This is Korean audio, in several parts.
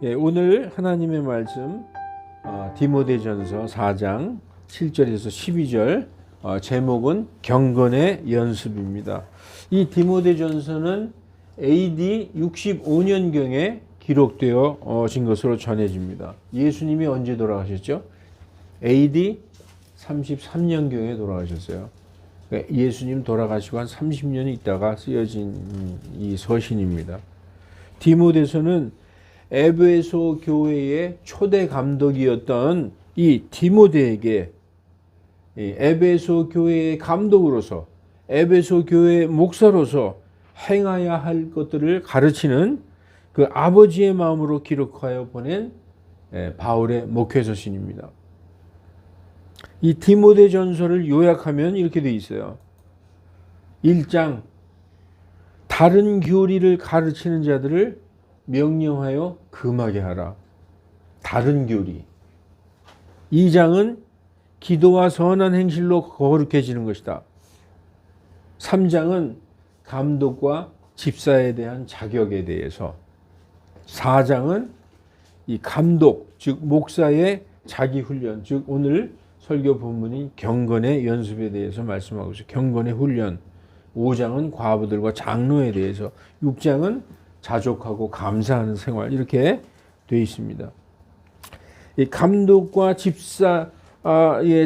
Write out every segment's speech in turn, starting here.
예, 오늘 하나님의 말씀 디모데전서 4장 7절에서 12절 제목은 경건의 연습입니다. 이 디모데전서는 AD 65년경에 기록되어진 것으로 전해집니다. 예수님이 언제 돌아가셨죠? AD 33년경에 돌아가셨어요. 그러니까 예수님 돌아가시고 한 30년 있다가 쓰여진 이 서신입니다. 디모데서는 에베소 교회의 초대 감독이었던 이 디모데에게 에베소 교회의 감독으로서 에베소 교회의 목사로서 행해야 할 것들을 가르치는 그 아버지의 마음으로 기록하여 보낸 바울의 목회서신입니다. 이 디모데전서를 요약하면 이렇게 되어 있어요. 1장 다른 교리를 가르치는 자들을 명령하여 금하게 하라. 다른 교리. 2장은 기도와 선한 행실로 거룩해지는 것이다. 3장은 감독과 집사에 대한 자격에 대해서. 4장은 이 감독, 즉 목사의 자기 훈련, 즉 오늘 설교 본문인 경건의 연습에 대해서 말씀하고 있어요. 경건의 훈련. 5장은 과부들과 장로에 대해서, 6장은 자족하고 감사하는 생활, 이렇게 되어 있습니다. 이 감독과 집사의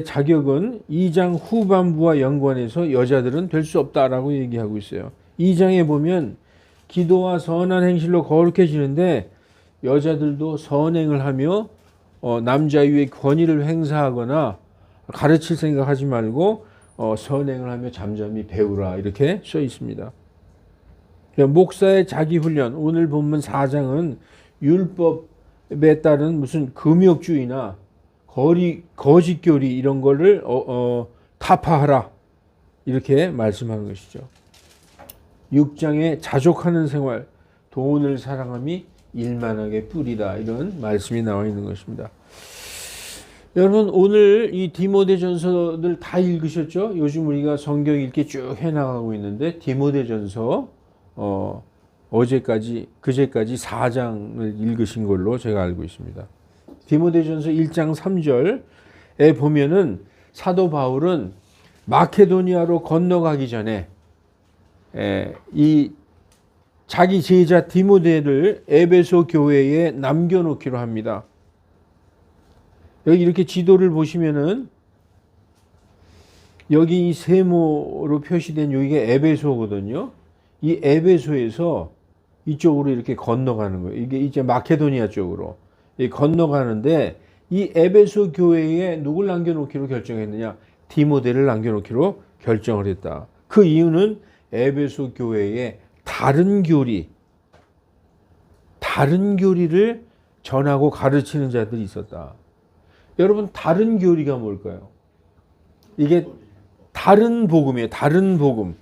자격은 2장 후반부와 연관해서 여자들은 될 수 없다라고 얘기하고 있어요. 2장에 보면 기도와 선한 행실로 거룩해지는데 여자들도 선행을 하며 남자 위에 권위를 행사하거나 가르칠 생각하지 말고 선행을 하며 잠잠히 배우라, 이렇게 써 있습니다. 목사의 자기훈련, 오늘 본문 4장은 율법에 따른 무슨 금욕주의나 거짓교리 이런 거를 타파하라, 이렇게 말씀하는 것이죠. 6장에 자족하는 생활, 돈을 사랑함이 일만하게 뿌리다, 이런 말씀이 나와 있는 것입니다. 여러분, 오늘 이 디모데전서들 다 읽으셨죠? 요즘 우리가 성경 읽기 쭉 해나가고 있는데 디모데전서 어제까지 그제까지 4장을 읽으신 걸로 제가 알고 있습니다. 디모데전서 1장 3절에 보면은 사도 바울은 마케도니아로 건너가기 전에 이 자기 제자 디모데를 에베소 교회에 남겨놓기로 합니다. 여기 이렇게 지도를 보시면은 여기 이 세모로 표시된 여기가 에베소거든요. 이 에베소에서 이쪽으로 이렇게 건너가는 거예요. 이게 이제 마케도니아 쪽으로 건너가는데, 이 에베소 교회에 누굴 남겨놓기로 결정했느냐? 디모데를 남겨놓기로 결정을 했다. 그 이유는 에베소 교회에 다른 교리를 전하고 가르치는 자들이 있었다. 여러분, 다른 교리가 뭘까요? 이게 다른 복음이에요. 다른 복음.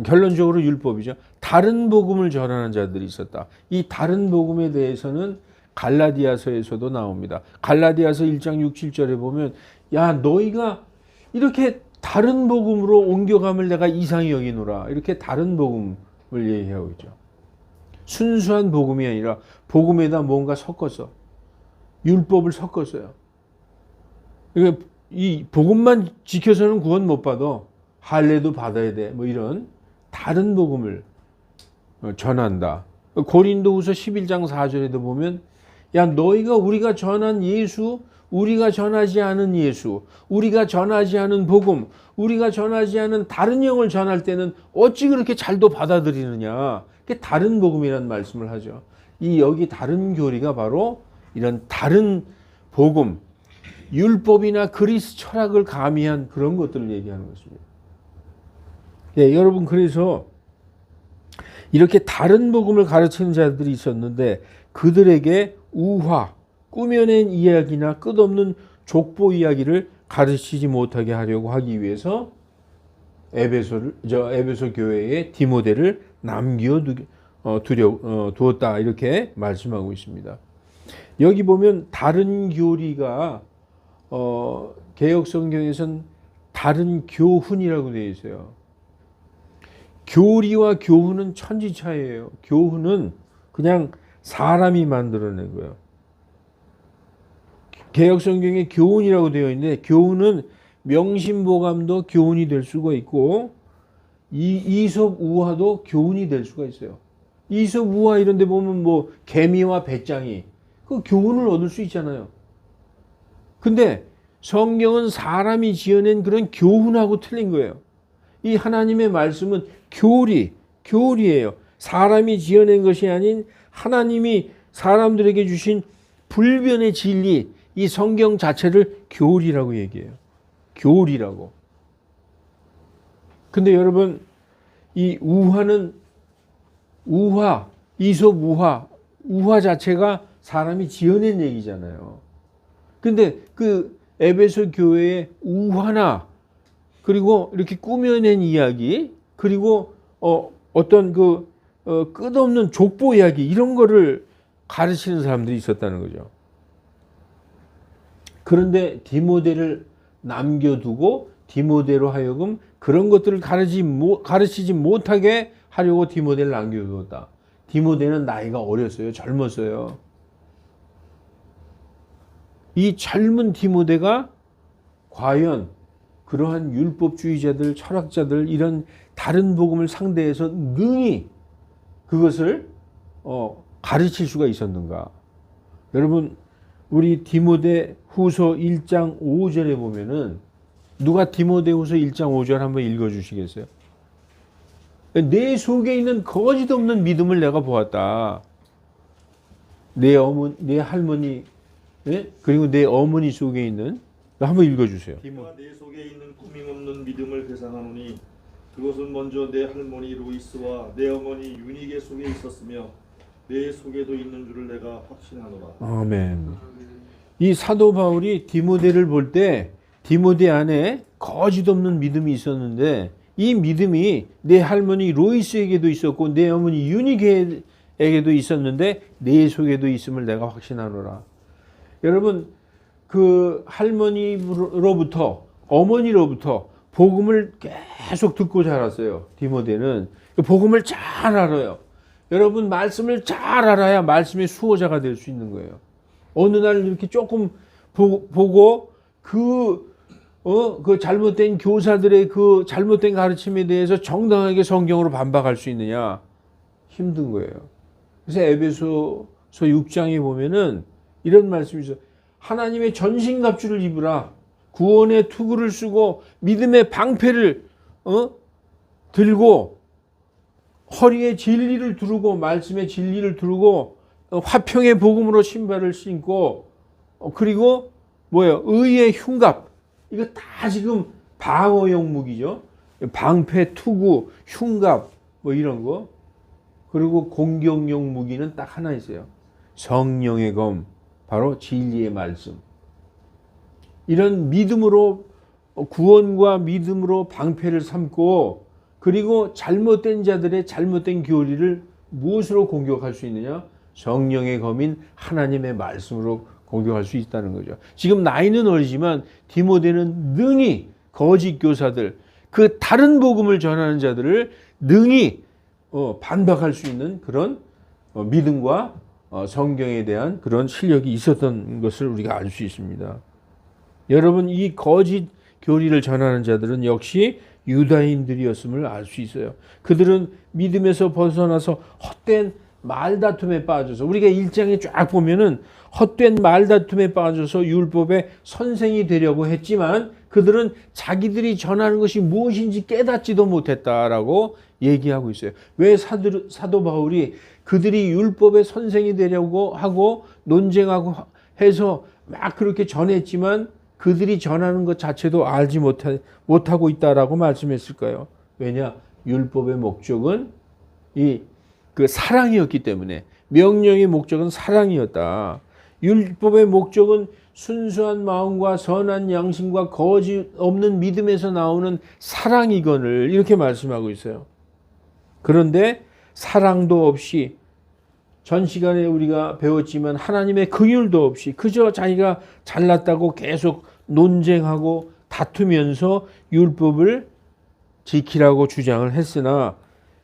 결론적으로 율법이죠. 다른 복음을 전하는 자들이 있었다. 이 다른 복음에 대해서는 갈라디아서에서도 나옵니다. 갈라디아서 1장 6, 7절에 보면 야, 너희가 이렇게 다른 복음으로 옮겨감을 내가 이상히 여기노라. 이렇게 다른 복음을 얘기하고 있죠. 순수한 복음이 아니라 복음에다 뭔가 섞어서 율법을 섞었어요. 그러니까 이 복음만 지켜서는 구원 못 받아. 할례도 받아야 돼. 뭐 이런 다른 복음을 전한다. 고린도후서 11장 4절에도 보면 야, 너희가 우리가 전한 예수, 우리가 전하지 않은 예수, 우리가 전하지 않은 복음, 우리가 전하지 않은 다른 영을 전할 때는 어찌 그렇게 잘도 받아들이느냐. 그게 다른 복음이라는 말씀을 하죠. 이 여기 다른 교리가 바로 이런 다른 복음, 율법이나 그리스 철학을 가미한 그런 것들을 얘기하는 것입니다. 예, 여러분, 그래서 이렇게 다른 복음을 가르치는 자들이 있었는데 그들에게 우화, 꾸며낸 이야기나 끝없는 족보 이야기를 가르치지 못하게 하려고 하기 위해서 에베소 교회에 디모데를 두었다, 이렇게 말씀하고 있습니다. 여기 보면 다른 교리가 개역 성경에선 다른 교훈이라고 되어 있어요. 교리와 교훈은 천지 차이예요. 교훈은 그냥 사람이 만들어낸 거예요. 개역성경에 교훈이라고 되어 있는데 교훈은 명심보감도 교훈이 될 수가 있고 이솝 우화도 교훈이 될 수가 있어요. 이솝 우화 이런 데 보면 뭐 개미와 배짱이 그 교훈을 얻을 수 있잖아요. 근데 성경은 사람이 지어낸 그런 교훈하고 틀린 거예요. 이 하나님의 말씀은 교리예요. 사람이 지어낸 것이 아닌 하나님이 사람들에게 주신 불변의 진리, 이 성경 자체를 교리라고 얘기해요. 교리라고. 근데 여러분, 이 이솝 우화 자체가 사람이 지어낸 얘기잖아요. 근데 그 에베소 교회의 우화나 그리고 이렇게 꾸며낸 이야기 그리고 어떤 끝없는 족보 이야기 이런 거를 가르치는 사람들이 있었다는 거죠. 그런데 디모데를 남겨두고 디모데로 하여금 그런 것들을 가르치지 못하게 하려고 디모데를 남겨두었다. 디모데는 나이가 어렸어요. 젊었어요. 이 젊은 디모데가 과연 그러한 율법주의자들, 철학자들 이런 다른 복음을 상대해서 능히 그것을 가르칠 수가 있었는가? 여러분 우리 디모데 후서 1장 5절에 보면은 누가 디모데 후서 1장 5절 한번 읽어주시겠어요? 내 속에 있는 거짓 없는 믿음을 내가 보았다. 내 할머니 그리고 내 어머니 속에 있는 한번 읽어주세요. 내가 내 속에 있는 꾸밈없는 믿음을 회상하노니 그것은 먼저 내 할머니 로이스와 내 어머니 유니게 속에 있었으며 내 속에도 있는 줄을 내가 확신하노라. 아멘. 이 사도 바울이 디모데를 볼 때 디모데 안에 거짓 없는 믿음이 있었는데 이 믿음이 내 할머니 로이스에게도 있었고 내 어머니 유니게에게도 있었는데 내 속에도 있음을 내가 확신하노라. 여러분 그 할머니로부터 어머니로부터 복음을 계속 듣고 자랐어요. 디모데는 복음을 잘 알아요. 여러분 말씀을 잘 알아야 말씀의 수호자가 될 수 있는 거예요. 어느 날 이렇게 조금 보고 그 잘못된 교사들의 그 잘못된 가르침에 대해서 정당하게 성경으로 반박할 수 있느냐? 힘든 거예요. 그래서 에베소서 6장에 보면은 이런 말씀이 있어요. 하나님의 전신갑주를 입으라. 구원의 투구를 쓰고 믿음의 방패를 들고 허리에 진리를 두르고 말씀의 진리를 두르고 화평의 복음으로 신발을 신고 그리고 의의 흉갑 이거 다 지금 방어용 무기죠. 방패, 투구, 흉갑 이런 거 그리고 공격용 무기는 딱 하나 있어요. 성령의 검 바로 진리의 말씀. 이런 믿음으로 구원과 믿음으로 방패를 삼고 그리고 잘못된 자들의 잘못된 교리를 무엇으로 공격할 수 있느냐? 성령의 검인 하나님의 말씀으로 공격할 수 있다는 거죠. 지금 나이는 어리지만 디모데는 능히 거짓 교사들, 그 다른 복음을 전하는 자들을 능히 반박할 수 있는 그런 믿음과 성경에 대한 그런 실력이 있었던 것을 우리가 알 수 있습니다. 여러분 이 거짓 교리를 전하는 자들은 역시 유다인들이었음을 알 수 있어요. 그들은 믿음에서 벗어나서 헛된 말다툼에 빠져서 우리가 1장에 쫙 보면은 헛된 말다툼에 빠져서 율법의 선생이 되려고 했지만 그들은 자기들이 전하는 것이 무엇인지 깨닫지도 못했다라고 얘기하고 있어요. 왜 사도 바울이 그들이 율법의 선생이 되려고 하고 논쟁하고 해서 막 그렇게 전했지만 그들이 전하는 것 자체도 알지 못하고 있다라고 말씀했을까요? 왜냐? 율법의 목적은 그 사랑이었기 때문에 명령의 목적은 사랑이었다. 율법의 목적은 순수한 마음과 선한 양심과 거짓 없는 믿음에서 나오는 사랑이거늘 이렇게 말씀하고 있어요. 그런데 사랑도 없이 전 시간에 우리가 배웠지만 하나님의 긍휼도 없이 그저 자기가 잘났다고 계속 논쟁하고 다투면서 율법을 지키라고 주장을 했으나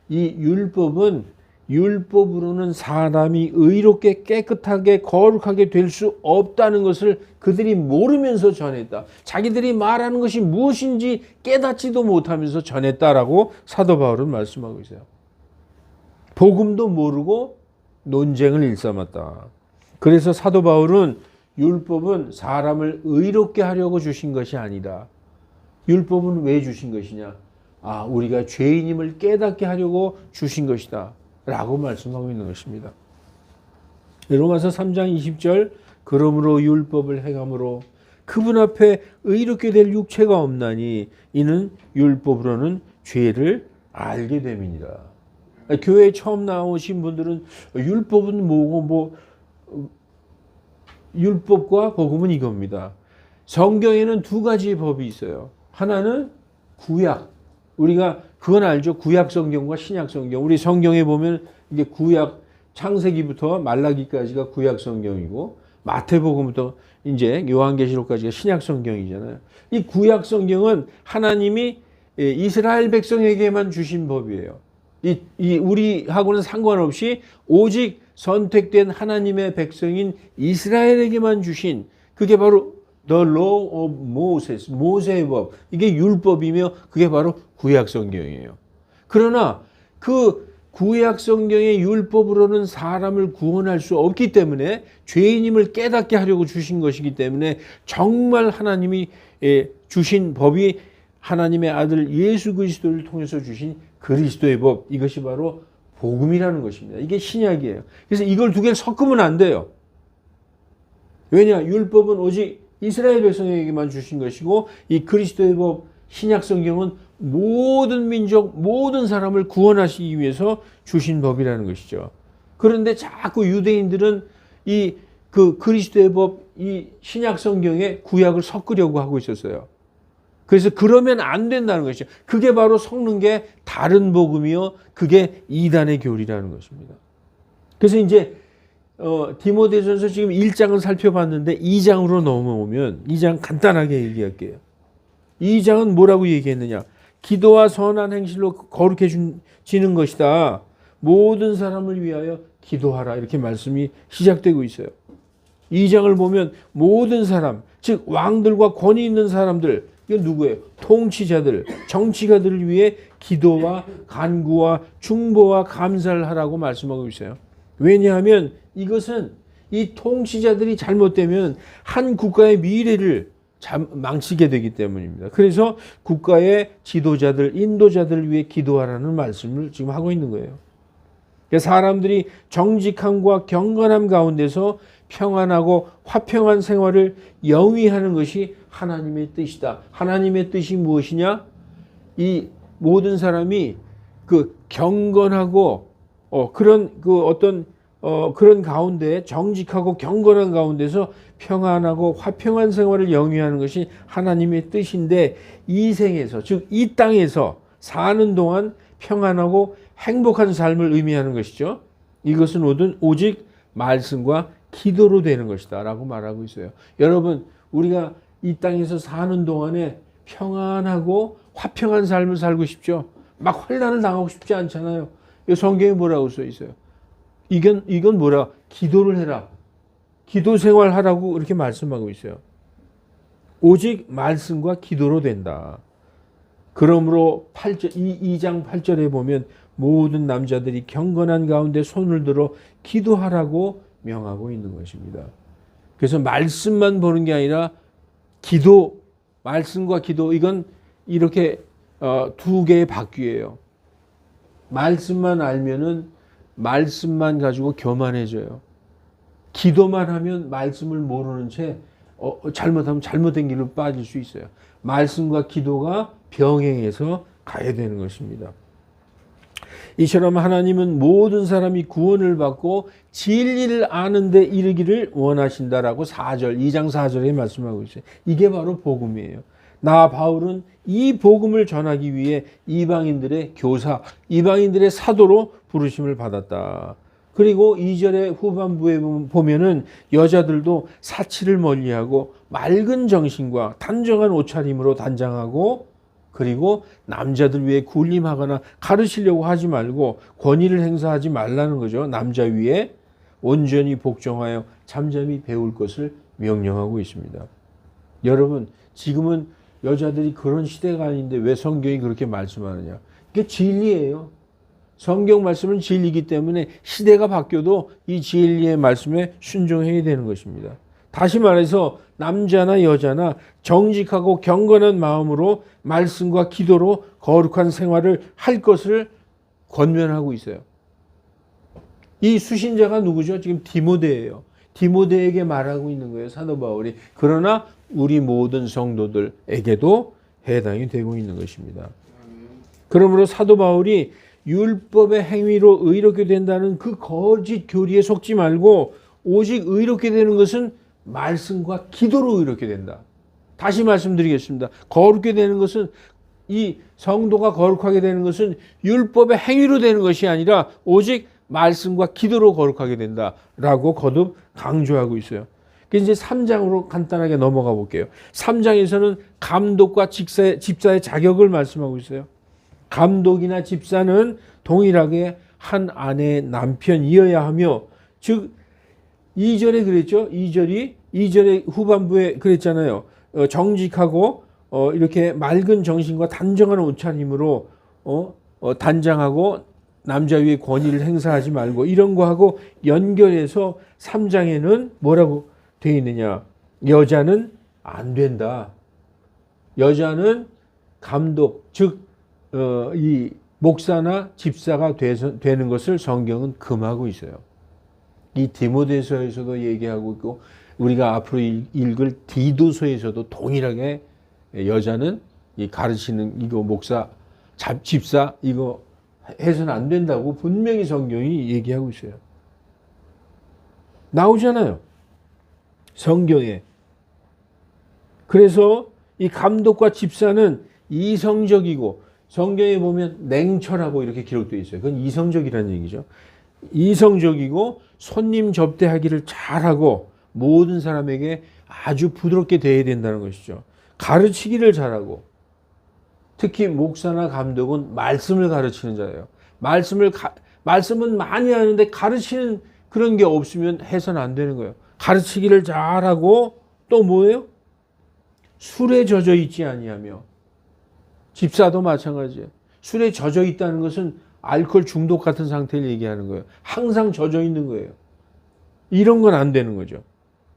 이 율법은 율법으로는 사람이 의롭게 깨끗하게 거룩하게 될 수 없다는 것을 그들이 모르면서 전했다. 자기들이 말하는 것이 무엇인지 깨닫지도 못하면서 전했다라고 사도 바울은 말씀하고 있어요. 복음도 모르고 논쟁을 일삼았다. 그래서 사도 바울은 율법은 사람을 의롭게 하려고 주신 것이 아니다. 율법은 왜 주신 것이냐? 우리가 죄인임을 깨닫게 하려고 주신 것이다. 라고 말씀하고 있는 것입니다. 로마서 3장 20절 그러므로 율법을 행함으로 그분 앞에 의롭게 될 육체가 없나니 이는 율법으로는 죄를 알게 됨이니라. 교회에 처음 나오신 분들은 율법은 뭐고 율법과 복음은 이겁니다. 성경에는 두 가지의 법이 있어요. 하나는 구약. 우리가 그건 알죠. 구약 성경과 신약 성경. 우리 성경에 보면 이게 구약 창세기부터 말라기까지가 구약 성경이고 마태복음부터 이제 요한계시록까지가 신약 성경이잖아요. 이 구약 성경은 하나님이 이스라엘 백성에게만 주신 법이에요. 우리하고는 상관없이 오직 선택된 하나님의 백성인 이스라엘에게만 주신 그게 바로 The Law of Moses, 모세의 법. 이게 율법이며 그게 바로 구약 성경이에요. 그러나 그 구약 성경의 율법으로는 사람을 구원할 수 없기 때문에 죄인임을 깨닫게 하려고 주신 것이기 때문에 정말 하나님이 주신 법이 하나님의 아들 예수 그리스도를 통해서 주신 그리스도의 법. 이것이 바로 복음이라는 것입니다. 이게 신약이에요. 그래서 이걸 두 개를 섞으면 안 돼요. 왜냐? 율법은 오직 이스라엘 백성에게만 주신 것이고 이 그리스도의 법 신약 성경은 모든 민족 모든 사람을 구원하시기 위해서 주신 법이라는 것이죠. 그런데 자꾸 유대인들은 그 그리스도의 법 이 신약 성경에 구약을 섞으려고 하고 있었어요. 그래서 그러면 안 된다는 것이죠. 그게 바로 섞는 게 다른 복음이요. 그게 이단의 교리라는 것입니다. 그래서 이제 디모데전서 지금 1장을 살펴봤는데 2장으로 넘어오면 2장 간단하게 얘기할게요. 2장은 뭐라고 얘기했느냐? 기도와 선한 행실로 거룩해지는 것이다. 모든 사람을 위하여 기도하라. 이렇게 말씀이 시작되고 있어요. 2장을 보면 모든 사람, 즉 왕들과 권위 있는 사람들, 이건 누구예요? 통치자들, 정치가들을 위해 기도와 간구와 중보와 감사를 하라고 말씀하고 있어요. 왜냐하면 이것은 이 통치자들이 잘못되면 한 국가의 미래를 망치게 되기 때문입니다. 그래서 국가의 지도자들, 인도자들을 위해 기도하라는 말씀을 지금 하고 있는 거예요. 사람들이 정직함과 경건함 가운데서 평안하고 화평한 생활을 영위하는 것이 하나님의 뜻이다. 하나님의 뜻이 무엇이냐? 이 모든 사람이 그 경건하고 그런 가운데 정직하고 경건한 가운데서 평안하고 화평한 생활을 영위하는 것이 하나님의 뜻인데 이 생에서 즉 이 땅에서 사는 동안 평안하고 행복한 삶을 의미하는 것이죠. 이것은 오직 말씀과 기도로 되는 것이다 라고 말하고 있어요. 여러분 우리가 이 땅에서 사는 동안에 평안하고 화평한 삶을 살고 싶죠. 막 환난을 당하고 싶지 않잖아요. 성경에 뭐라고 써 있어요? 이건 뭐라? 기도를 해라. 기도 생활하라고 이렇게 말씀하고 있어요. 오직 말씀과 기도로 된다. 그러므로 2장 8절에 보면 모든 남자들이 경건한 가운데 손을 들어 기도하라고 명하고 있는 것입니다. 그래서 말씀만 보는 게 아니라 기도, 말씀과 기도 이건 이렇게 두 개의 바퀴예요. 말씀만 알면은 말씀만 가지고 교만해져요. 기도만 하면 말씀을 모르는 채 잘못하면 잘못된 길로 빠질 수 있어요. 말씀과 기도가 병행해서 가야 되는 것입니다. 이처럼 하나님은 모든 사람이 구원을 받고 진리를 아는 데 이르기를 원하신다라고 2장 4절에 말씀하고 있어요. 이게 바로 복음이에요. 나 바울은 이 복음을 전하기 위해 이방인들의 교사, 이방인들의 사도로 부르심을 받았다. 그리고 2절의 후반부에 보면은 여자들도 사치를 멀리하고 맑은 정신과 단정한 옷차림으로 단장하고 그리고 남자들 위에 군림하거나 가르치려고 하지 말고 권위를 행사하지 말라는 거죠. 남자 위에 온전히 복종하여 잠잠히 배울 것을 명령하고 있습니다. 여러분, 지금은 여자들이 그런 시대가 아닌데 왜 성경이 그렇게 말씀하느냐? 이게 진리예요. 성경 말씀은 진리이기 때문에 시대가 바뀌어도 이 진리의 말씀에 순종해야 되는 것입니다. 다시 말해서 남자나 여자나 정직하고 경건한 마음으로 말씀과 기도로 거룩한 생활을 할 것을 권면하고 있어요. 이 수신자가 누구죠? 지금 디모데예요. 디모데에게 말하고 있는 거예요, 사도 바울이. 그러나 우리 모든 성도들에게도 해당이 되고 있는 것입니다. 그러므로 사도 바울이 율법의 행위로 의롭게 된다는 그 거짓 교리에 속지 말고 오직 의롭게 되는 것은 말씀과 기도로 의롭게 된다. 다시 말씀드리겠습니다. 거룩게 되는 것은, 이 성도가 거룩하게 되는 것은 율법의 행위로 되는 것이 아니라 오직 말씀과 기도로 거룩하게 된다라고 거듭 강조하고 있어요. 그래서 이제 3장으로 간단하게 넘어가 볼게요. 3장에서는 감독과 집사의 자격을 말씀하고 있어요. 감독이나 집사는 동일하게 한 아내의 남편이어야 하며, 즉 2절에 그랬죠. 2절의 후반부에 그랬잖아요. 정직하고 이렇게 맑은 정신과 단정한 옷차림으로 단장하고 남자 위에 권위를 행사하지 말고, 이런 거하고 연결해서 3장에는 뭐라고 되어 있느냐? 여자는 안 된다. 여자는 감독, 즉 이 목사나 집사가 되는 것을 성경은 금하고 있어요. 이 디모데서에서도 얘기하고 있고, 우리가 앞으로 읽을 디도서에서도 동일하게 여자는 이 가르치는 이거 목사, 집사 이거 해서는 안 된다고 분명히 성경이 얘기하고 있어요. 나오잖아요, 성경에. 그래서 이 감독과 집사는 이성적이고, 성경에 보면 냉철하고 이렇게 기록되어 있어요. 그건 이성적이라는 얘기죠. 이성적이고 손님 접대하기를 잘하고 모든 사람에게 아주 부드럽게 대해야 된다는 것이죠. 가르치기를 잘하고, 특히 목사나 감독은 말씀을 가르치는 자예요. 말씀은 많이 하는데 가르치는 그런 게 없으면 해서는 안 되는 거예요. 가르치기를 잘하고, 또 뭐예요? 술에 젖어 있지 아니하며. 집사도 마찬가지예요. 술에 젖어 있다는 것은 알코올 중독 같은 상태를 얘기하는 거예요. 항상 젖어 있는 거예요. 이런 건 안 되는 거죠.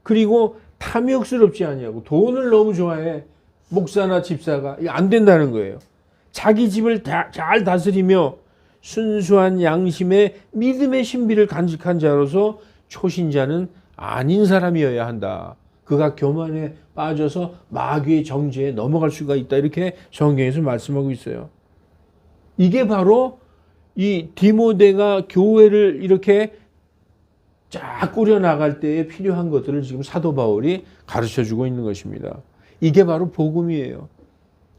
그리고 탐욕스럽지 아니하고, 돈을 너무 좋아해, 목사나 집사가. 이거 안 된다는 거예요. 자기 집을 잘 다스리며 순수한 양심의 믿음의 신비를 간직한 자로서 초신자는 아닌 사람이어야 한다. 그가 교만에 빠져서 마귀의 정죄에 넘어갈 수가 있다. 이렇게 성경에서 말씀하고 있어요. 이게 바로 이 디모데가 교회를 이렇게 쫙 꾸려나갈 때에 필요한 것들을 지금 사도 바울이 가르쳐주고 있는 것입니다. 이게 바로 복음이에요.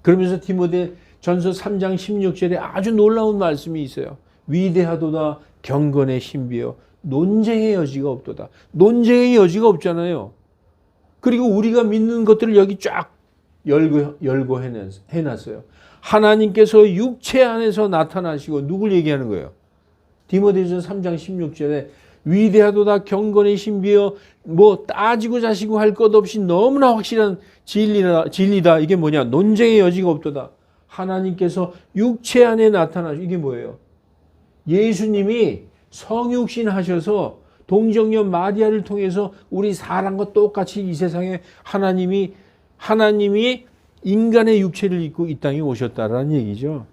그러면서 디모데 전서 3장 16절에 아주 놀라운 말씀이 있어요. 위대하도다 경건의 신비여 논쟁의 여지가 없도다. 논쟁의 여지가 없잖아요. 그리고 우리가 믿는 것들을 여기 쫙 열고 해놨어요. 하나님께서 육체 안에서 나타나시고, 누굴 얘기하는 거예요? 디모데전서 3장 16절에 위대하도다 경건의 신비여, 뭐 따지고 자시고 할 것 없이 너무나 확실한 진리다. 이게 뭐냐? 논쟁의 여지가 없도다. 하나님께서 육체 안에 나타나시고, 이게 뭐예요? 예수님이 성육신 하셔서 동정녀 마리아를 통해서 우리 사람과 똑같이 이 세상에 하나님이 인간의 육체를 입고 이 땅에 오셨다라는 얘기죠.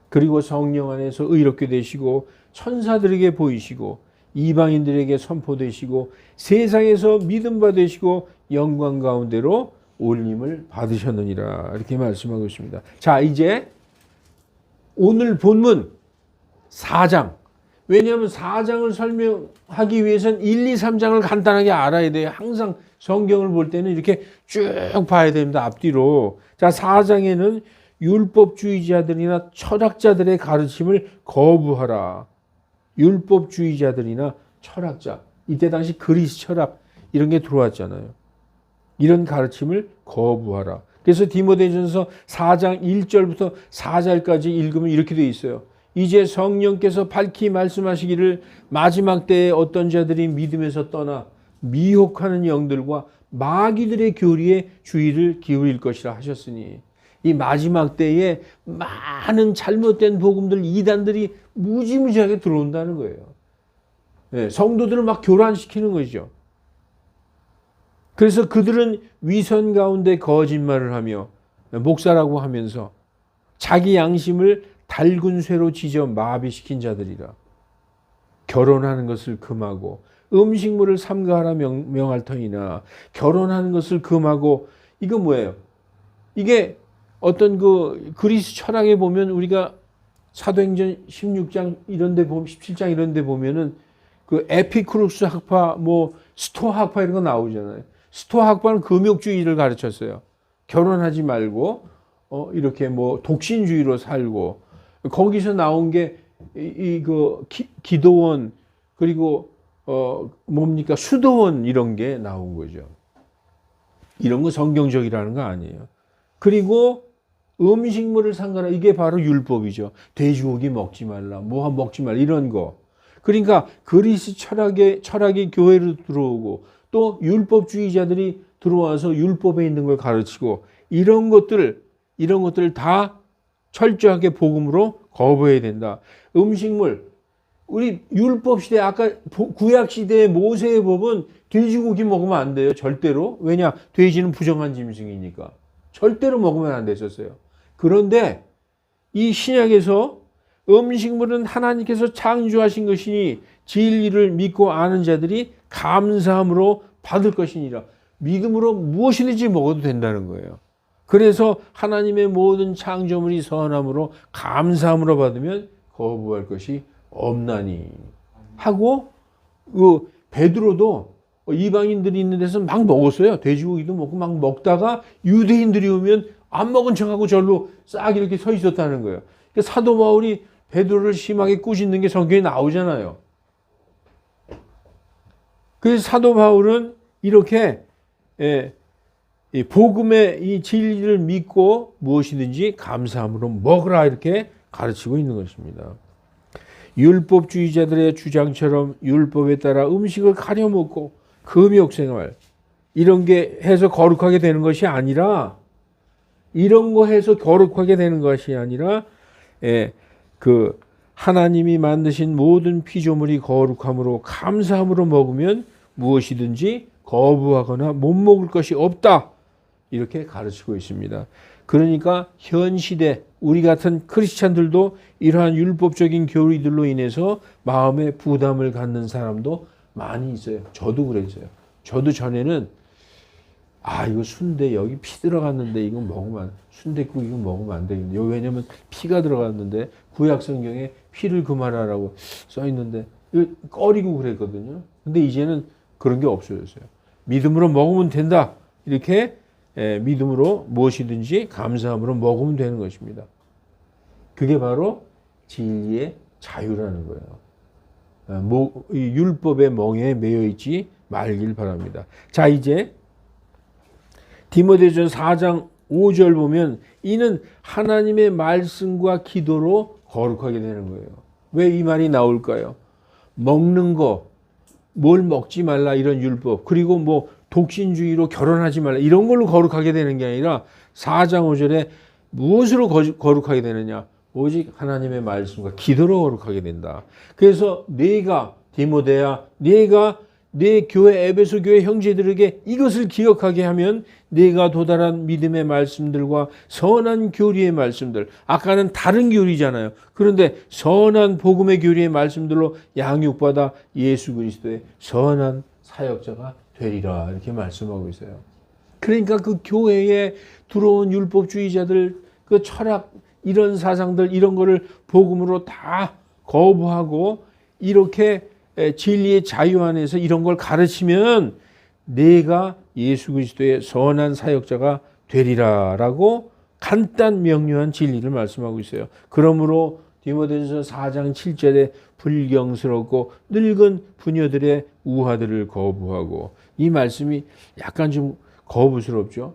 그리고 성령 안에서 의롭게 되시고 천사들에게 보이시고 이방인들에게 선포되시고 세상에서 믿음바 되시고 영광 가운데로 올림을 받으셨느니라. 이렇게 말씀하고 있습니다. 자, 이제 오늘 본문 4장. 왜냐하면 4장을 설명하기 위해서는 1, 2, 3장을 간단하게 알아야 돼요. 항상 성경을 볼 때는 이렇게 쭉 봐야 됩니다. 앞뒤로. 자, 4장에는 율법주의자들이나 철학자들의 가르침을 거부하라. 율법주의자들이나 철학자. 이때 당시 그리스 철학 이런 게 들어왔잖아요. 이런 가르침을 거부하라. 그래서 디모데전서 4장 1절부터 4절까지 읽으면 이렇게 되어 있어요. 이제 성령께서 밝히 말씀하시기를 마지막 때에 어떤 자들이 믿음에서 떠나 미혹하는 영들과 마귀들의 교리에 주의를 기울일 것이라 하셨으니, 이 마지막 때에 많은 잘못된 복음들, 이단들이 무지무지하게 들어온다는 거예요. 네, 성도들을 막 교란시키는 거죠. 그래서 그들은 위선 가운데 거짓말을 하며 목사라고 하면서 자기 양심을 달군 쇠로 지져 마비시킨 자들이라. 결혼하는 것을 금하고 음식물을 삼가하라 명할 터이나, 결혼하는 것을 금하고, 이거 뭐예요? 이게 어떤 그 그리스 철학에 보면, 우리가 사도행전 16장 이런 데 보면, 17장 이런 데 보면은 그 에피쿠루스 학파, 뭐 스토아 학파 이런 거 나오잖아요. 스토아 학파는 금욕주의를 가르쳤어요. 결혼하지 말고 이렇게 뭐 독신주의로 살고, 거기서 나온 게 그 기도원, 그리고 뭡니까, 수도원, 이런 게 나온 거죠. 이런 거 성경적이라는 거 아니에요. 그리고 음식물을 상가라, 이게 바로 율법이죠. 돼지고기 먹지 말라, 뭐 먹지 말라, 이런 거. 그러니까 그리스 철학이 교회로 들어오고, 또 율법주의자들이 들어와서 율법에 있는 걸 가르치고, 이런 것들 다 철저하게 복음으로 거부해야 된다. 음식물, 우리 율법 시대, 아까 구약 시대의 모세의 법은 돼지고기 먹으면 안 돼요. 절대로. 왜냐? 돼지는 부정한 짐승이니까. 절대로 먹으면 안 됐었어요. 그런데 이 신약에서 음식물은 하나님께서 창조하신 것이니 진리를 믿고 아는 자들이 감사함으로 받을 것이니라. 믿음으로 무엇이든지 먹어도 된다는 거예요. 그래서 하나님의 모든 창조물이 선함으로 감사함으로 받으면 거부할 것이 없나니 하고, 그 베드로도 이방인들이 있는 데서 막 먹었어요. 돼지고기도 먹고 막 먹다가 유대인들이 오면 안 먹은 척하고 절로 싹 이렇게 서 있었다는 거예요. 그러니까 사도 바울이 베드로를 심하게 꾸짖는 게 성경에 나오잖아요. 그래서 사도 바울은 이렇게 이 복음의 이 진리를 믿고 무엇이든지 감사함으로 먹으라, 이렇게 가르치고 있는 것입니다. 율법주의자들의 주장처럼 율법에 따라 음식을 가려 먹고 금욕생활, 이런 게 해서 거룩하게 되는 것이 아니라, 이런 거 해서 거룩하게 되는 것이 아니라, 그 하나님이 만드신 모든 피조물이 거룩함으로 감사함으로 먹으면 무엇이든지 거부하거나 못 먹을 것이 없다, 이렇게 가르치고 있습니다. 그러니까 현 시대 우리 같은 크리스찬들도 이러한 율법적인 교리들로 인해서 마음에 부담을 갖는 사람도 많이 있어요. 저도 그랬어요. 저도 전에는 이거 순대 여기 피 들어갔는데 이거 먹으면, 순댓국 이거 먹으면 안 되겠네. 왜냐면 피가 들어갔는데 구약 성경에 피를 금하라라고 써 있는데 이거 꺼리고 그랬거든요. 근데 이제는 그런 게 없어졌어요. 믿음으로 먹으면 된다. 이렇게 믿음으로 무엇이든지 감사함으로 먹으면 되는 것입니다. 그게 바로 진리의 자유라는 거예요. 이 율법의 멍에 매여 있지 말길 바랍니다. 자, 이제 디모데전 4장 5절 보면, 이는 하나님의 말씀과 기도로 거룩하게 되는 거예요. 왜 이 말이 나올까요? 먹는 거, 뭘 먹지 말라, 이런 율법, 그리고 뭐 독신주의로 결혼하지 말라, 이런 걸로 거룩하게 되는 게 아니라 4장 5절에 무엇으로 거룩하게 되느냐? 오직 하나님의 말씀과 기도로 거룩하게 된다. 그래서 네가, 디모데야, 네가 내 교회, 에베소 교회 형제들에게 이것을 기억하게 하면 네가 도달한 믿음의 말씀들과 선한 교리의 말씀들, 아까는 다른 교리잖아요. 그런데 선한 복음의 교리의 말씀들로 양육받아 예수 그리스도의 선한 사역자가 되리라, 이렇게 말씀하고 있어요. 그러니까 그 교회에 들어온 율법주의자들, 그 철학, 이런 사상들, 이런 거를 복음으로 다 거부하고 이렇게 진리의 자유 안에서 이런 걸 가르치면 내가 예수 그리스도의 선한 사역자가 되리라라고 간단 명료한 진리를 말씀하고 있어요. 그러므로 디모데전서 4장 7절에 불경스럽고 늙은 부녀들의 우화들을 거부하고, 이 말씀이 약간 좀 거부스럽죠.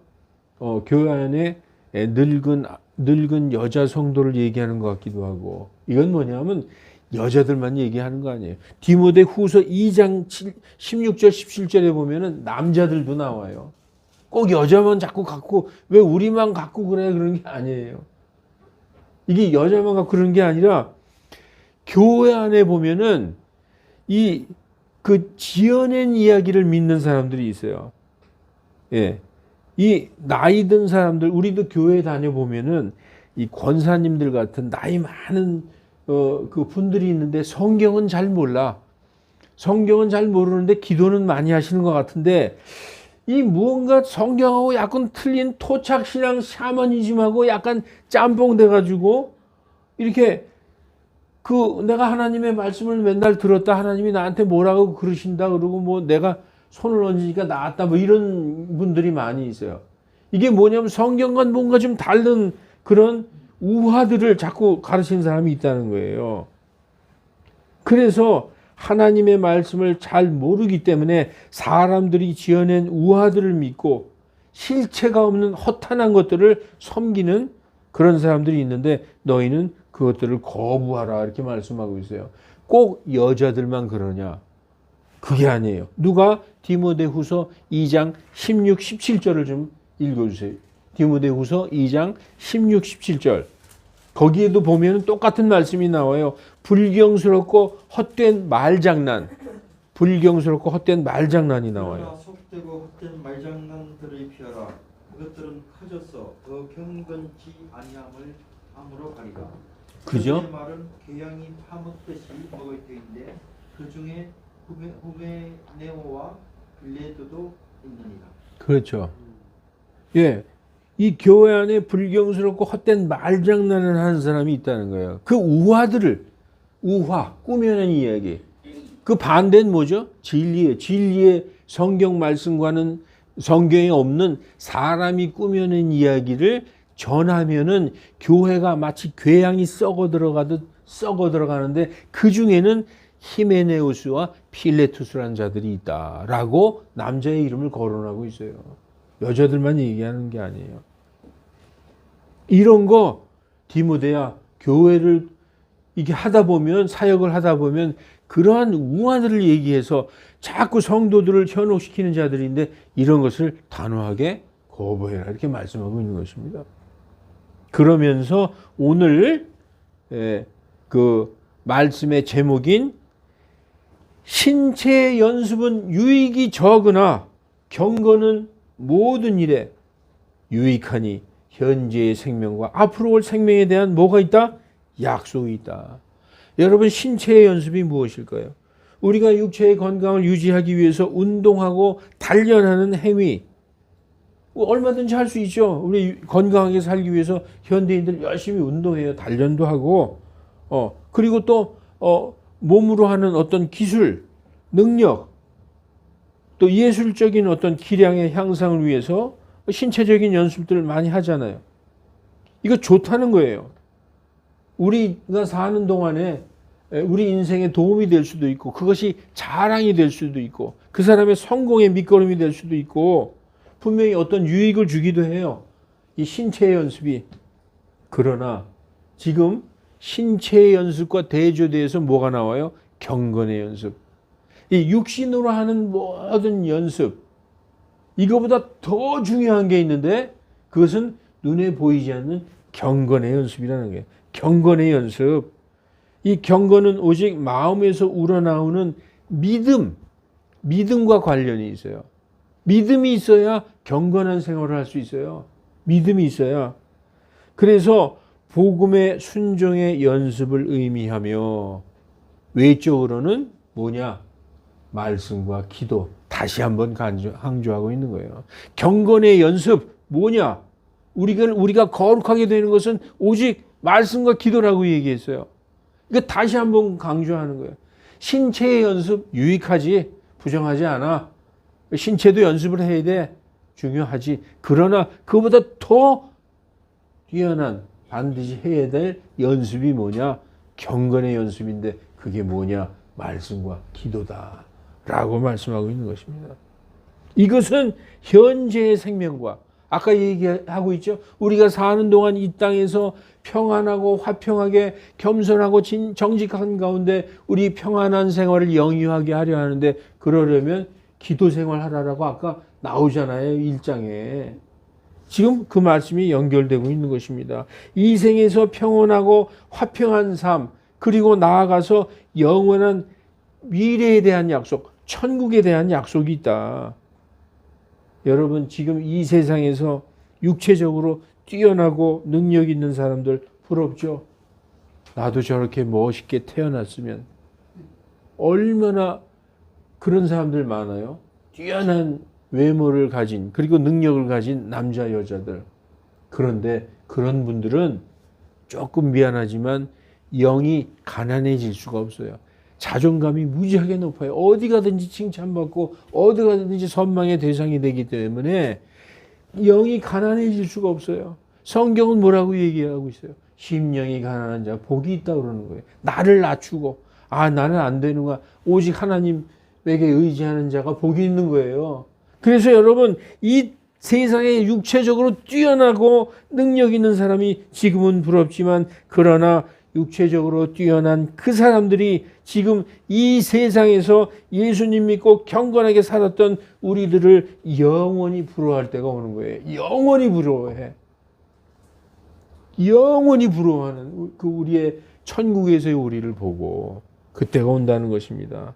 교회 안에 늙은 여자 성도를 얘기하는 것 같기도 하고, 이건 뭐냐면 여자들만 얘기하는 거 아니에요. 디모데 후서 2장 16절 17절에 보면은 남자들도 나와요. 꼭 여자만 자꾸 갖고 왜 우리만 갖고 그래 그런 게 아니에요. 이게 여자만 갖고 그런 게 아니라 교회 안에 보면은 그 지어낸 이야기를 믿는 사람들이 있어요. 예. 이 나이 든 사람들, 우리도 교회 다녀보면은 이 권사님들 같은 나이 많은 그 분들이 있는데 성경은 잘 몰라. 성경은 잘 모르는데 기도는 많이 하시는 것 같은데 이 무언가 성경하고 약간 틀린 토착신앙 샤머니즘하고 약간 짬뽕 돼가지고 이렇게 내가 하나님의 말씀을 맨날 들었다. 하나님이 나한테 뭐라고 그러신다. 그러고 뭐 내가 손을 얹으니까 나았다. 뭐 이런 분들이 많이 있어요. 이게 뭐냐면 성경과 뭔가 좀 다른 그런 우화들을 자꾸 가르치는 사람이 있다는 거예요. 그래서 하나님의 말씀을 잘 모르기 때문에 사람들이 지어낸 우화들을 믿고 실체가 없는 허탄한 것들을 섬기는 그런 사람들이 있는데 너희는 그것들을 거부하라 이렇게 말씀하고 있어요. 꼭 여자들만 그러냐? 그게 아니에요. 누가 디모데후서 2장 16, 17절을 좀 읽어주세요. 디모데후서 2장 16, 17절. 거기에도 보면 똑같은 말씀이 나와요. 불경스럽고 헛된 말장난. 불경스럽고 헛된 말장난이 나와요. 속되고 헛된 말장난들을 피하라. 그것들은 커져서 더 경건치 아니함을 함으로 가리라. 그죠? 그 말은 교양이 파묻듯이 먹을 터인데 그 중에 후메네오와 빌레도도 있느니라. 그렇죠. 예. 이 교회 안에 불경스럽고 헛된 말장난을 하는 사람이 있다는 거예요. 그 우화, 꾸며낸 이야기. 그 반대는 뭐죠? 진리예요. 진리의 성경 말씀과는 성경에 없는 사람이 꾸며낸 이야기를 전하면은 교회가 마치 궤양이 썩어 들어가는데 그 중에는 히메네우스와 필레투스라는 자들이 있다라고 남자의 이름을 거론하고 있어요. 여자들만 얘기하는 게 아니에요. 이런 거 디모데야 교회를 이게 하다 보면 사역을 하다 보면 그러한 우화들을 얘기해서 자꾸 성도들을 현혹시키는 자들인데 이런 것을 단호하게 거부해라 이렇게 말씀하고 있는 것입니다. 그러면서 오늘 그 말씀의 제목인 신체의 연습은 유익이 적으나 경건은 모든 일에 유익하니 현재의 생명과 앞으로 올 생명에 대한 뭐가 있다? 약속이 있다. 여러분 신체의 연습이 무엇일까요? 우리가 육체의 건강을 유지하기 위해서 운동하고 단련하는 행위 얼마든지 할 수 있죠. 우리 건강하게 살기 위해서 현대인들 열심히 운동해요. 단련도 하고 그리고 또 몸으로 하는 어떤 기술, 능력 또 예술적인 어떤 기량의 향상을 위해서 신체적인 연습들을 많이 하잖아요. 이거 좋다는 거예요. 우리가 사는 동안에 우리 인생에 도움이 될 수도 있고 그것이 자랑이 될 수도 있고 그 사람의 성공의 밑거름이 될 수도 있고 분명히 어떤 유익을 주기도 해요. 이 신체의 연습이. 그러나 지금 신체의 연습과 대조돼서 뭐가 나와요? 경건의 연습. 이 육신으로 하는 모든 연습 이거보다 더 중요한 게 있는데 그것은 눈에 보이지 않는 경건의 연습이라는 거예요. 경건의 연습. 이 경건은 오직 마음에서 우러나오는 믿음과 관련이 있어요. 믿음이 있어야 경건한 생활을 할 수 있어요. 믿음이 있어야. 그래서 복음의 순종의 연습을 의미하며 외적으로는 뭐냐? 말씀과 기도. 다시 한번 강조하고 있는 거예요. 경건의 연습 뭐냐? 우리가 거룩하게 되는 것은 오직 말씀과 기도라고 얘기했어요. 이거 다시 한번 강조하는 거예요. 신체의 연습 유익하지 부정하지 않아. 신체도 연습을 해야 돼. 중요하지. 그러나 그보다 더 뛰어난 반드시 해야 될 연습이 뭐냐? 경건의 연습인데 그게 뭐냐? 말씀과 기도다. 라고 말씀하고 있는 것입니다. 이것은 현재의 생명과 아까 얘기하고 있죠. 우리가 사는 동안 이 땅에서 평안하고 화평하게 겸손하고 정직한 가운데 우리 평안한 생활을 영위하게 하려 하는데 그러려면 기도 생활하라라고 아까 나오잖아요. 1장에. 지금 그 말씀이 연결되고 있는 것입니다. 이 생에서 평온하고 화평한 삶, 그리고 나아가서 영원한 미래에 대한 약속, 천국에 대한 약속이 있다. 여러분, 지금 이 세상에서 육체적으로 뛰어나고 능력 있는 사람들 부럽죠? 나도 저렇게 멋있게 태어났으면. 얼마나 그런 사람들 많아요. 뛰어난 외모를 가진, 그리고 능력을 가진 남자, 여자들. 그런데 그런 분들은 조금 미안하지만 영이 가난해질 수가 없어요. 자존감이 무지하게 높아요. 어디 가든지 칭찬받고 어디 가든지 선망의 대상이 되기 때문에 영이 가난해질 수가 없어요. 성경은 뭐라고 얘기하고 있어요? 심령이 가난한 자 복이 있다고 그러는 거예요. 나를 낮추고 나는 안 되는구나. 오직 하나님에게 의지하는 자가 복이 있는 거예요. 그래서 여러분, 이 세상에 육체적으로 뛰어나고 능력 있는 사람이 지금은 부럽지만 그러나 육체적으로 뛰어난 그 사람들이 지금 이 세상에서 예수님 믿고 경건하게 살았던 우리들을 영원히 부러워할 때가 오는 거예요. 영원히 부러워해. 영원히 부러워하는 그 우리의 천국에서의 우리를 보고 그때가 온다는 것입니다.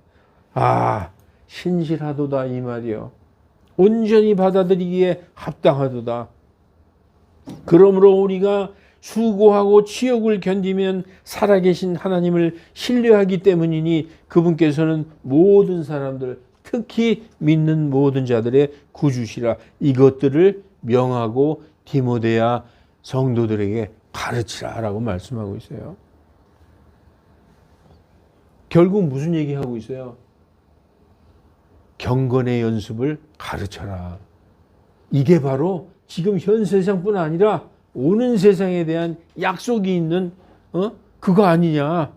신실하도다 이 말이요. 온전히 받아들이기에 합당하도다. 그러므로 우리가 수고하고 치욕을 견디면 살아계신 하나님을 신뢰하기 때문이니 그분께서는 모든 사람들, 특히 믿는 모든 자들의 구주시라. 이것들을 명하고 디모데야 성도들에게 가르치라라고 말씀하고 있어요. 결국 무슨 얘기하고 있어요? 경건의 연습을 가르쳐라. 이게 바로 지금 현 세상뿐 아니라 오는 세상에 대한 약속이 있는 그거 아니냐.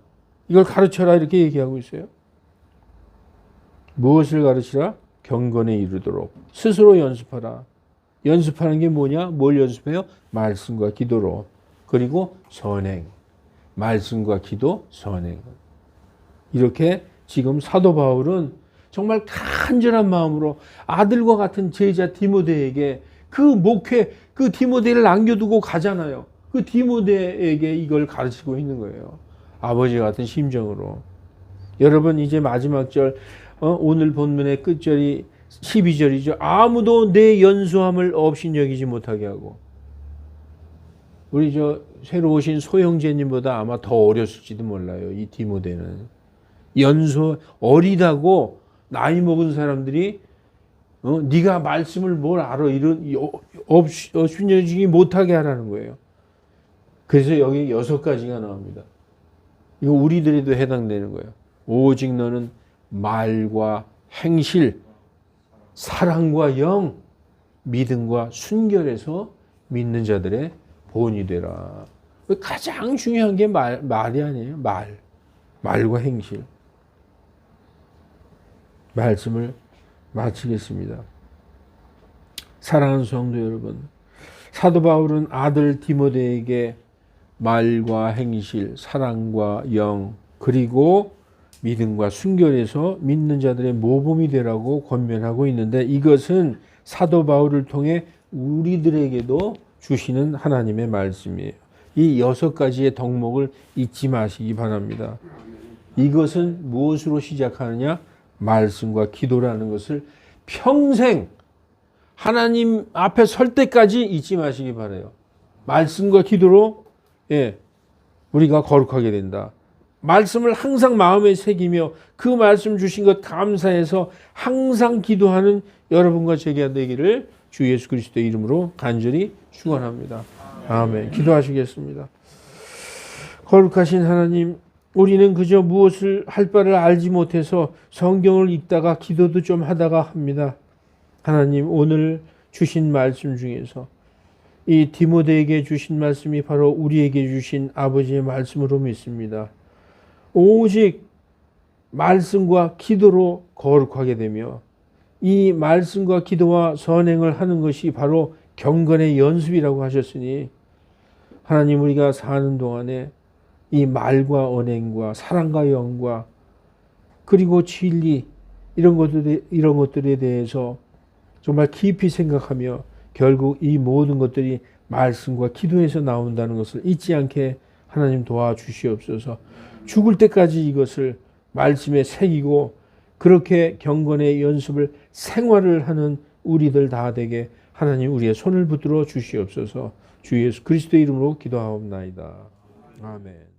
이걸 가르쳐라 이렇게 얘기하고 있어요. 무엇을 가르치라? 경건에 이르도록 스스로 연습하라. 연습하는 게 뭐냐? 뭘 연습해요? 말씀과 기도로. 그리고 선행. 말씀과 기도, 선행. 이렇게 지금 사도 바울은 정말 간절한 마음으로 아들과 같은 제자 디모데에게 그 목회, 그 디모데를 남겨두고 가잖아요. 그 디모데에게 이걸 가르치고 있는 거예요. 아버지 같은 심정으로. 여러분, 이제 마지막 절, 오늘 본문의 끝절이 12절이죠. 아무도 내 연소함을 없인 여기지 못하게 하고. 우리 새로 오신 소형제님보다 아마 더 어렸을지도 몰라요. 이 디모데는. 어리다고 나이 먹은 사람들이 네가 말씀을 뭘 알아 이런 없인여기지 못하게 하라는 거예요. 그래서 여기 6가지가 나옵니다. 이거 우리들에도 해당되는 거예요. 오직 너는 말과 행실, 사랑과 영, 믿음과 순결에서 믿는 자들의 본이 되라. 가장 중요한 게 말이 아니에요. 말과 행실. 말씀을 마치겠습니다. 사랑하는 성도 여러분, 사도 바울은 아들 디모데에게 말과 행실, 사랑과 영, 그리고 믿음과 순결에서 믿는 자들의 모범이 되라고 권면하고 있는데 이것은 사도 바울을 통해 우리들에게도 주시는 하나님의 말씀이에요. 이 6가지의 덕목을 잊지 마시기 바랍니다. 이것은 무엇으로 시작하느냐? 말씀과 기도라는 것을 평생 하나님 앞에 설 때까지 잊지 마시기 바라요. 말씀과 기도로 우리가 거룩하게 된다. 말씀을 항상 마음에 새기며 그 말씀 주신 것 감사해서 항상 기도하는 여러분과 제가 되기를 주 예수 그리스도의 이름으로 간절히 축원합니다. 아멘. 기도하시겠습니다. 거룩하신 하나님, 우리는 그저 무엇을 할 바를 알지 못해서 성경을 읽다가 기도도 좀 하다가 합니다. 하나님, 오늘 주신 말씀 중에서 이 디모데에게 주신 말씀이 바로 우리에게 주신 아버지의 말씀으로 믿습니다. 오직 말씀과 기도로 거룩하게 되며 이 말씀과 기도와 선행을 하는 것이 바로 경건의 연습이라고 하셨으니 하나님 우리가 사는 동안에 이 말과 언행과 사랑과 영과 그리고 진리 이런 것들에 대해서 정말 깊이 생각하며 결국 이 모든 것들이 말씀과 기도에서 나온다는 것을 잊지 않게 하나님 도와주시옵소서. 죽을 때까지 이것을 말씀에 새기고 그렇게 경건의 연습을 생활을 하는 우리들 다 되게 하나님 우리의 손을 붙들어 주시옵소서. 주 예수 그리스도의 이름으로 기도하옵나이다. 아멘.